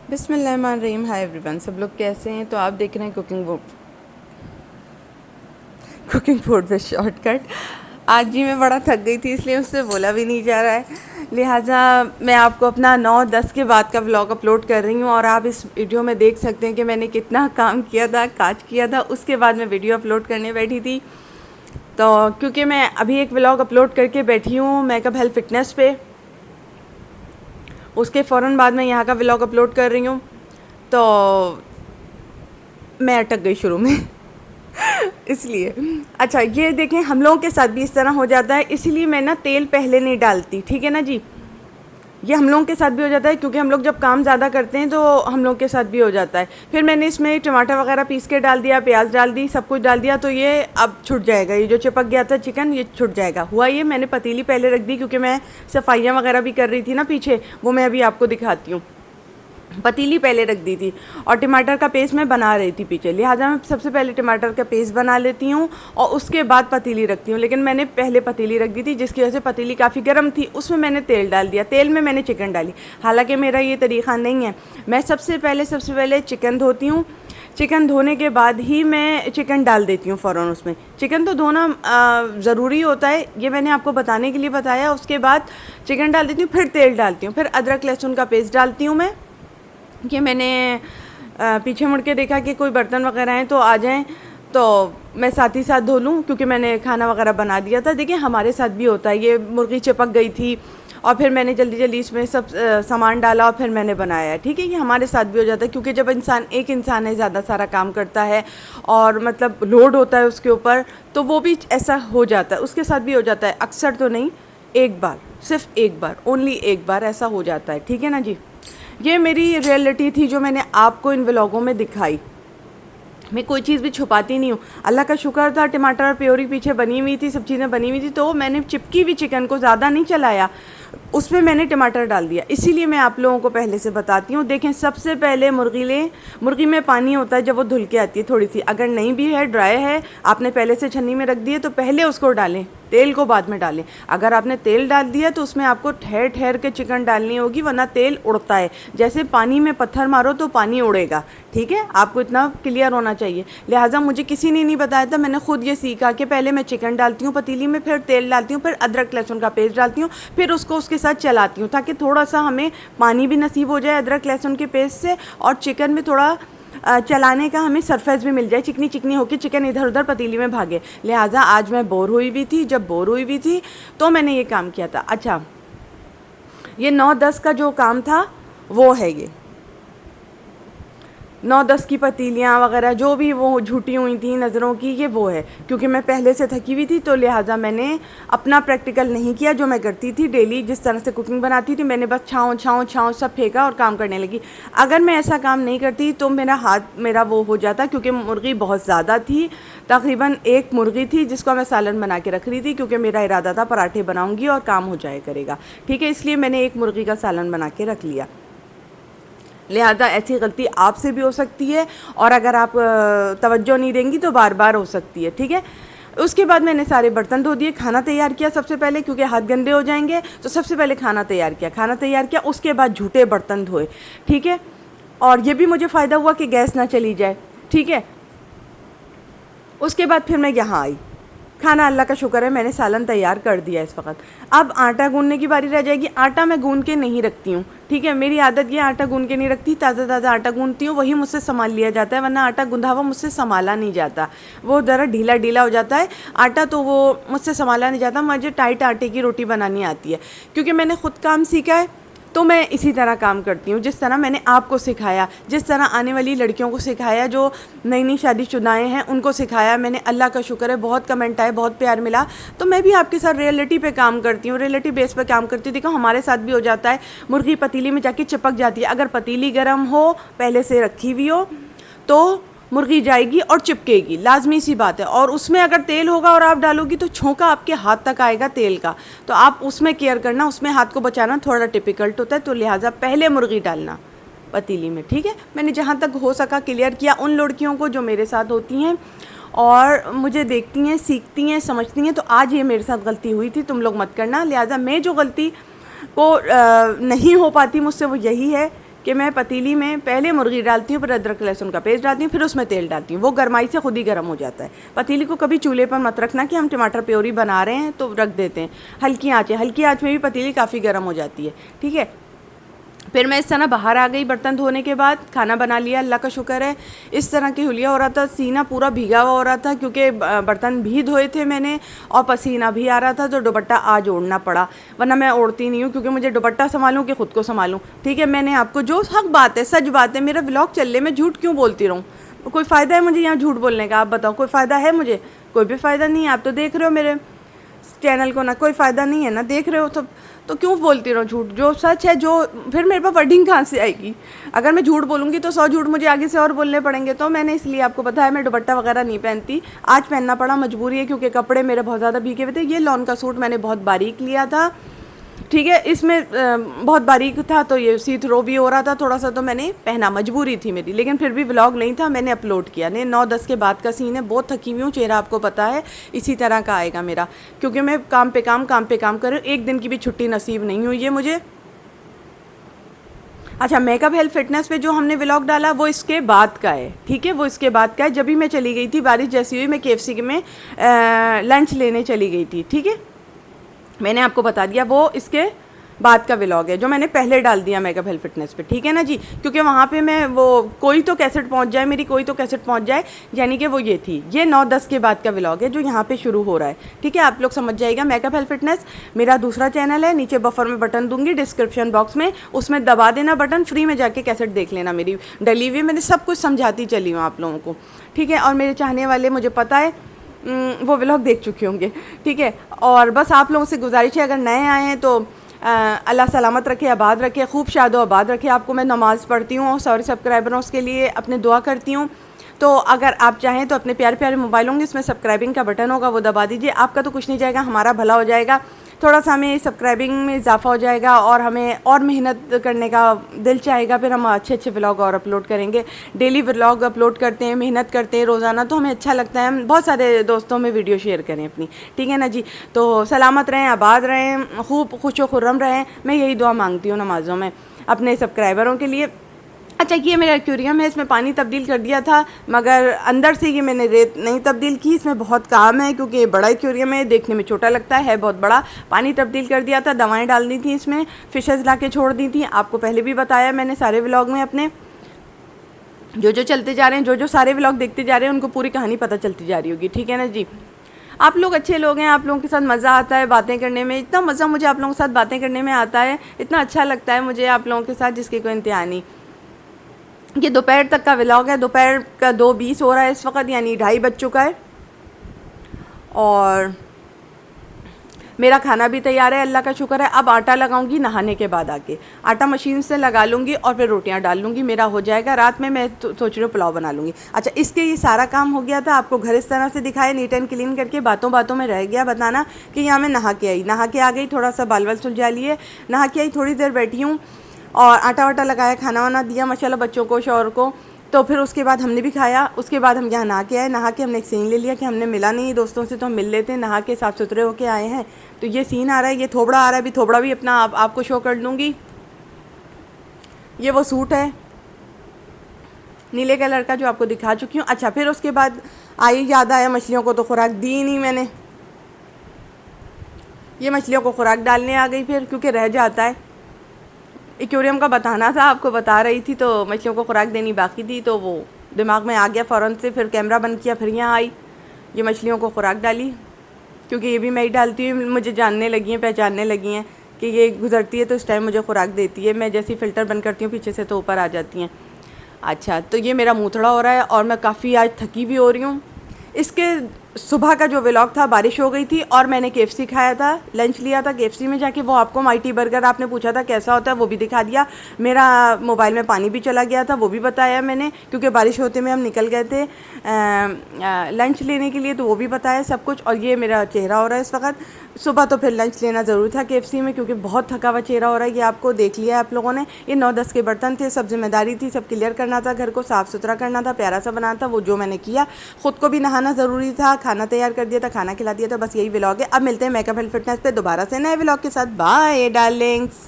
बिस्मिल्लाहिर्रहमानिर्रहीम। Hi everyone, सब लोग कैसे हैं? तो आप देख रहे हैं कुकिंग फूड पे शॉर्टकट। आज जी मैं बड़ा थक गई थी, इसलिए उससे बोला भी नहीं जा रहा है। लिहाजा मैं आपको अपना 9-10 के बाद का व्लॉग अपलोड कर रही हूँ और आप इस वीडियो में देख सकते हैं कि मैंने कितना काम किया था, काज किया था। उसके बाद मैं वीडियो अपलोड करने बैठी थी। तो क्योंकि मैं अभी एक व्लॉग अपलोड करके बैठी हूँ मेकअप हेल्थ फिटनेस पे, उसके फ़ौरन बाद मैं यहाँ का व्लॉग अपलोड कर रही हूँ। तो मैं अटक गई शुरू में इसलिए। अच्छा, ये देखें, हम लोगों के साथ भी इस तरह हो जाता है, इसीलिए मैं ना तेल पहले नहीं डालती, ठीक है ना जी। ये हम लोगों के साथ भी हो जाता है, क्योंकि हम लोग जब काम ज़्यादा करते हैं तो हम लोग के साथ भी हो जाता है। फिर मैंने इसमें टमाटर वगैरह पीस के डाल दिया, प्याज डाल दी, सब कुछ डाल दिया, तो ये अब छूट जाएगा। ये जो चिपक गया था चिकन, ये छूट जाएगा। हुआ ये, मैंने पतीली पहले रख दी क्योंकि मैं सफाइयाँ वगैरह भी कर रही थी ना पीछे, वो मैं अभी आपको दिखाती हूँ। पतीली पहले रख दी थी और टमाटर का पेस्ट मैं बना रही थी पीछे, लिहाजा मैं सबसे पहले टमाटर का पेस्ट बना लेती हूँ और उसके बाद पतीली रखती हूँ। लेकिन मैंने पहले पतीली रख दी थी, जिसकी वजह से पतीली काफ़ी गर्म थी, उसमें मैंने तेल डाल दिया। तेल में मैंने चिकन डाली। हालांकि मेरा ये तरीक़ा नहीं है। मैं सबसे पहले चिकन धोती हूँ। चिकन धोने के बाद ही मैं चिकन डाल देती हूँ फ़ौरन उसमें। चिकन तो धोना ज़रूरी होता है, ये मैंने आपको बताने के लिए बताया। उसके बाद चिकन डाल देती हूँ, फिर तेल डालती हूँ, फिर अदरक लहसुन का पेस्ट डालती हूँ मैं। कि मैंने पीछे मुड़ के देखा कि कोई बर्तन वगैरह हैं तो आ जाएं, तो मैं साथ ही साथ धो लूँ, क्योंकि मैंने खाना वगैरह बना दिया था। देखिए, हमारे साथ भी होता है। ये मुर्गी चिपक गई थी और फिर मैंने जल्दी जल्दी इसमें सब सामान डाला और फिर मैंने बनाया। ठीक है, ये हमारे साथ भी हो जाता है, क्योंकि जब एक इंसान है, ज़्यादा सारा काम करता है और मतलब लोड होता है उसके ऊपर, तो वो भी ऐसा हो जाता है। उसके साथ भी हो जाता है, अक्सर तो नहीं, एक बार, सिर्फ एक बार, ओनली एक बार ऐसा हो जाता है। ठीक है ना जी। ये मेरी रियलिटी थी जो मैंने आपको इन व्लॉगों में दिखाई। मैं कोई चीज़ भी छुपाती नहीं हूँ। अल्लाह का शुक्र था, टमाटर और प्योरी पीछे बनी हुई थी, सब चीज़ें बनी हुई थी, तो मैंने चिपकी हुई चिकन को ज़्यादा नहीं चलाया, उसमें मैंने टमाटर डाल दिया। इसीलिए मैं आप लोगों को पहले से बताती हूँ। देखें, सबसे पहले मुर्गी लें। मुर्गी में पानी होता है जब वो धुल के आती है थोड़ी सी, अगर नहीं भी है, ड्राई है, आपने पहले से छन्नी में रख दिए, तो पहले उसको डालें, तेल को बाद में डालें। अगर आपने तेल डाल दिया तो उसमें आपको ठहर ठहर के चिकन डालनी होगी, वरना तेल उड़ता है। जैसे पानी में पत्थर मारो तो पानी उड़ेगा। ठीक है, आपको इतना क्लियर होना चाहिए। लिहाजा मुझे किसी ने नहीं बताया था, मैंने खुद ये सीखा कि पहले मैं चिकन डालती हूँ पतीली में, फिर तेल डालती हूँ, फिर अदरक लहसुन का पेस्ट डालती हूँ, फिर उसको उसके साथ चलाती हूँ, ताकि थोड़ा सा हमें पानी भी नसीब हो जाए अदरक लहसुन के पेस्ट से, और चिकन में थोड़ा चलाने का हमें सरफेस भी मिल जाए, चिकनी चिकनी होकर चिकन इधर उधर पतीली में भागे। लिहाजा आज मैं बोर हुई भी थी, जब बोर हुई भी थी तो मैंने ये काम किया था। अच्छा, ये 9-10 का जो काम था वो है, ये 9-10 की पतीलियाँ वगैरह जो भी वो झूठी हुई थी नज़रों की, ये वो है। क्योंकि मैं पहले से थकी हुई थी, तो लिहाजा मैंने अपना प्रैक्टिकल नहीं किया जो मैं करती थी डेली। जिस तरह से कुकिंग बनाती थी, मैंने बस छाँव छाँव छाँव सब फेंका और काम करने लगी। अगर मैं ऐसा काम नहीं करती तो मेरा वो हो जाता, क्योंकि मुर्गी बहुत ज़्यादा थी। तकरीबन एक मुर्गी थी जिसको मैं सालन बना के रख रही थी, क्योंकि मेरा इरादा था पराठे बनाऊँगी और काम हो जाया करेगा। ठीक है, इसलिए मैंने एक मुर्गी का सालन बना के रख लिया। लिहाजा ऐसी गलती आपसे भी हो सकती है, और अगर आप तवज्जो नहीं देंगी तो बार बार हो सकती है। ठीक है, उसके बाद मैंने सारे बर्तन धो दिए, खाना तैयार किया सबसे पहले, क्योंकि हाथ गंदे हो जाएंगे। तो सबसे पहले खाना तैयार किया, उसके बाद झूठे बर्तन धोए। ठीक है, और ये भी मुझे फ़ायदा हुआ कि गैस ना चली जाए। ठीक है, उसके बाद फिर मैं यहाँ आई। खाना अल्लाह का शुक्र है मैंने सालन तैयार कर दिया इस वक्त। अब आटा गूंदने की बारी रह जाएगी। आटा मैं गूंद के नहीं रखती हूँ। ठीक है, मेरी आदत ये, आटा गूंद के नहीं रखती, ताज़ा ताज़ा आटा गूंदती हूँ, वही मुझसे संभाल लिया जाता है, वरना आटा गूंधा हुआ मुझसे संभाला नहीं जाता, वो ज़रा ढीला ढीला हो जाता है आटा, तो वो मुझसे संभाला नहीं जाता। मुझे टाइट आटे की रोटी बनानी आती है, क्योंकि मैंने ख़ुद काम सीखा है, तो मैं इसी तरह काम करती हूँ, जिस तरह मैंने आपको सिखाया, जिस तरह आने वाली लड़कियों को सिखाया, जो नई नई शादीशुदाएँ हैं उनको सिखाया मैंने। अल्लाह का शुक्र है, बहुत कमेंट आए, बहुत प्यार मिला, तो मैं भी आपके साथ रियलिटी पे काम करती हूँ, रियलिटी बेस पे काम करती हूँ। देखो, हमारे साथ भी हो जाता है, मुर्गी पतीली में जाके चिपक जाती है। अगर पतीली गर्म हो, पहले से रखी हुई हो, तो मुर्गी जाएगी और चिपकेगी, लाजमी सी बात है। और उसमें अगर तेल होगा और आप डालोगी तो छोंका आपके हाथ तक आएगा तेल का, तो आप उसमें केयर करना, उसमें हाथ को बचाना थोड़ा डिफ़िकल्ट होता है, तो लिहाजा पहले मुर्गी डालना पतीली में। ठीक है, मैंने जहाँ तक हो सका क्लियर किया उन लड़कियों को जो मेरे साथ होती हैं और मुझे देखती हैं, सीखती हैं, समझती हैं। तो आज ये मेरे साथ गलती हुई थी, तुम लोग मत करना। लिहाजा मैं जो गलती को नहीं हो पाती मुझसे, वो यही है कि मैं पतीली में पहले मुर्गी डालती हूँ, फिर अदरक लहसुन का पेस्ट डालती हूँ, फिर उसमें तेल डालती हूँ। वो गरमाई से खुद ही गर्म हो जाता है। पतीली को कभी चूल्हे पर मत रखना कि हम टमाटर प्योरी बना रहे हैं तो रख देते हैं। हल्की आँच में भी पतीली काफ़ी गर्म हो जाती है, ठीक है। फिर मैं इस तरह बाहर आ गई बर्तन धोने के बाद, खाना बना लिया, अल्लाह का शुक्र है। इस तरह की हुलिया हो रहा था, सीना पूरा भीगा हुआ हो रहा था क्योंकि बर्तन भी धोए थे मैंने और पसीना भी आ रहा था, तो दुपट्टा आज ओढ़ना पड़ा, वरना मैं ओढ़ती नहीं हूँ क्योंकि मुझे दुपट्टा संभालूँ कि ख़ुद को संभालूँ, ठीक है। मैंने आपको जो हक बात है, सच बात है, मेरा व्लॉग चल रहे, मैं झूठ क्यों बोलती रहूँ? कोई फ़ायदा है मुझे यहाँ झूठ बोलने का? आप बताओ, कोई फ़ायदा है मुझे? कोई भी फ़ायदा नहीं है। आप तो देख रहे हो मेरे चैनल को ना, कोई फ़ायदा नहीं है ना, देख रहे हो तो क्यों बोलती रहो झूठ? जो सच है, जो फिर मेरे पास वर्डिंग कहाँ से आएगी? अगर मैं झूठ बोलूँगी तो 100 झूठ मुझे आगे से और बोलने पड़ेंगे। तो मैंने इसलिए आपको बताया मैं दुपट्टा वगैरह नहीं पहनती, आज पहनना पड़ा, मजबूरी है क्योंकि कपड़े मेरे बहुत ज़्यादा भीगे हुए थे। ये लॉन का सूट मैंने बहुत बारीक लिया था, ठीक है, इसमें बहुत बारीक था तो ये सी थ्रो भी हो रहा था थोड़ा सा, तो मैंने पहना, मजबूरी थी मेरी, लेकिन फिर भी व्लॉग नहीं था, मैंने अपलोड किया। नहीं, 9-10 के बाद का सीन है, बहुत थकी हुई हूँ, चेहरा आपको पता है इसी तरह का आएगा मेरा, क्योंकि मैं काम पे काम कर रही हूँ, एक दिन की भी छुट्टी नसीब नहीं हुई है मुझे। अच्छा, मेकअप हेल्थ फिटनेस पे जो हमने व्लॉग डाला वो इसके बाद का है, ठीक है, वो इसके बाद का है। जब भी मैं चली गई थी, बारिश जैसी हुई, मैं KFC में लंच लेने चली गई थी, ठीक है, मैंने आपको बता दिया। वो इसके बाद का व्लॉग है जो मैंने पहले डाल दिया मेकअप हेल्थ फिटनेस पे, ठीक है ना जी, क्योंकि वहाँ पे मैं वो कोई तो कैसेट पहुँच जाए मेरी, कोई तो कैसेट पहुँच जाए, यानी कि वो ये थी। ये 9-10 के बाद का व्लॉग है जो यहाँ पे शुरू हो रहा है, ठीक है, आप लोग समझ जाइएगा। मेकअप हेल्थ फिटनेस मेरा दूसरा चैनल है, नीचे बफर में बटन दूंगी, डिस्क्रिप्शन बॉक्स में, उसमें दबा देना बटन, फ्री में जाके कैसेट देख लेना मेरी डली हुई, मैंने सब कुछ समझाती चली हूँ आप लोगों को, ठीक है। और मेरे चाहने वाले, मुझे पता है वो व्लॉग देख चुके होंगे, ठीक है। और बस आप लोगों से गुजारिश है, अगर नए आए हैं तो अल्लाह सलामत रखे, आबाद रखे, खूब शादो आबाद रखे आपको। मैं नमाज़ पढ़ती हूँ, सारे सब्सक्राइबरों के लिए अपने दुआ करती हूँ। तो अगर आप चाहें तो अपने प्यारे प्यारे मोबाइल होंगे, इसमें सब्सक्राइबिंग का बटन होगा, वो दबा दीजिए। आपका तो कुछ नहीं जाएगा, हमारा भला हो जाएगा, थोड़ा सा हमें सब्सक्राइबिंग में इजाफा हो जाएगा और हमें और मेहनत करने का दिल चाहेगा, फिर हम अच्छे अच्छे व्लॉग और अपलोड करेंगे। डेली व्लॉग अपलोड करते हैं, मेहनत करते हैं रोज़ाना, तो हमें अच्छा लगता है, हम बहुत सारे दोस्तों में वीडियो शेयर करें अपनी, ठीक है ना जी। तो सलामत रहें, आबाद रहें, खूब खुश व खुर्रम रहें, मैं यही दुआ मांगती हूँ नमाज़ों में अपने सब्सक्राइबरों के लिए। अच्छा, ये मेरा एक्वेरियम है, इसमें पानी तब्दील कर दिया था, मगर अंदर से ये मैंने रेत नहीं तब्दील की, इसमें बहुत काम है क्योंकि ये बड़ा एक्वेरियम है, देखने में छोटा लगता है बहुत बड़ा। पानी तब्दील कर दिया था, दवाएं डाल दी थी इसमें, फिशेज़ ला के छोड़ दी थी, आपको पहले भी बताया मैंने सारे व्लॉग में अपने। जो चलते जा रहे हैं, जो सारे व्लॉग देखते जा रहे हैं, उनको पूरी कहानी पता चलती जा रही होगी, ठीक है ना जी। आप लोग अच्छे लोग हैं, आप लोगों के साथ मज़ा आता है बातें करने में, इतना मज़ा मुझे आप लोगों के साथ बातें करने में आता है, इतना अच्छा लगता है मुझे आप लोगों के साथ जिसकी कोई इंतहा नहीं। ये दोपहर तक का व्लॉग है, दोपहर का 2:20 हो रहा है इस वक्त, यानी 2:30 बज चुका है और मेरा खाना भी तैयार है, अल्लाह का शुक्र है। अब आटा लगाऊंगी नहाने के बाद, आके आटा मशीन से लगा लूँगी और फिर रोटियां डाल लूँगी, मेरा हो जाएगा। रात में मैं सोच रही हूँ पुलाव बना लूँगी। अच्छा, इसके ये सारा काम हो गया था, आपको घर इस तरह से दिखाया नीट एंड क्लीन करके। बातों बातों में रह गया बताना कि यहाँ मैं नहा के आ गई, थोड़ा सा बाल वाल सुलझा लिए, नहा के आई, थोड़ी देर बैठी हूँ और आटा वाटा लगाया, खाना वाना दिया माशाल्लाह बच्चों को, शौहर को। तो फिर उसके बाद हमने भी खाया, उसके बाद हम यहाँ नहा के आए। नहा के हमने एक सीन ले लिया कि हमने मिला नहीं दोस्तों से, तो हम मिल लेते हैं, नहा के साफ़ सुथरे होके आए हैं। तो ये सीन आ रहा है, ये थोबड़ा आ रहा है, अभी थोबड़ा भी अपना आपको शो कर लूँगी। ये वो सूट है नीले कलर का जो आपको दिखा चुकी हूँ। अच्छा, फिर उसके बाद आई, याद आया मछलियों को तो खुराक दी नहीं मैंने, ये मछलियों को खुराक डालने आ गई फिर, क्योंकि रह जाता है। एक्वेरियम का बताना था, आपको बता रही थी, तो मछलियों को खुराक देनी बाकी थी, तो वो दिमाग में आ गया फ़ौरन से। फिर कैमरा बंद किया, फिर यहाँ आई, ये मछलियों को खुराक डाली, क्योंकि ये भी मैं ही डालती हूँ, मुझे जानने लगी हैं, पहचानने लगी हैं कि ये गुजरती है तो इस टाइम मुझे खुराक देती है। मैं जैसे फ़िल्टर बंद करती हूँ पीछे से तो ऊपर आ जाती हैं। अच्छा, तो ये मेरा मुँह थोड़ा हो रहा है और मैं काफ़ी आज थकी भी हो रही हूँ। इसके सुबह का जो व्लॉग था, बारिश हो गई थी और मैंने KFC खाया था, लंच लिया था KFC में जाके। वो आपको माइटी बर्गर आपने पूछा था कैसा होता है, वो भी दिखा दिया। मेरा मोबाइल में पानी भी चला गया था, वो भी बताया मैंने, क्योंकि बारिश होते में हम निकल गए थे लंच लेने के लिए, तो वो भी बताया सब कुछ। और ये मेरा चेहरा हो रहा है इस वक्त। सुबह तो फिर लंच लेना ज़रूरी था KFC में, क्योंकि बहुत थका हुआ चेहरा हो रहा है। ये आपको देख लिया आप लोगों ने। ये 9-10 के बर्तन थे, सब जिम्मेदारी थी, सब क्लियर करना था, घर को साफ़ सुथरा करना था, प्यारा सा बनाना था, वो जो मैंने किया। ख़ुद को भी नहाना ज़रूरी था, खाना तैयार कर दिया था, खाना खिला दिया था। बस यही व्लॉग है। अब मिलते हैं मेकअप एंड फिटनेस पे दोबारा से नए व्लॉग के साथ। Bye Darling's.